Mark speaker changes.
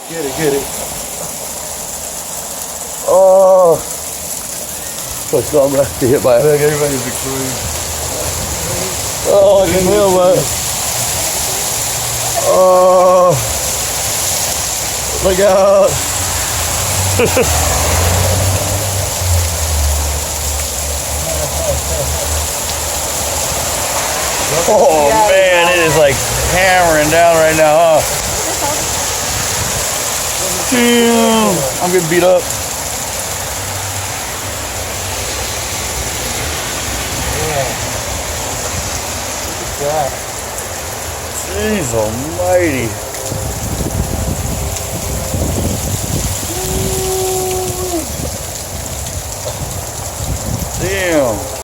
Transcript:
Speaker 1: Get it, get it. Oh. Let's go, I'm gonna have to hit by it.
Speaker 2: Everybody's Victorian.
Speaker 1: Oh, I can feel that. Oh. Look out. Oh man, it is like hammering down right now, huh? Damn, I'm getting beat up. Jeez almighty. Damn.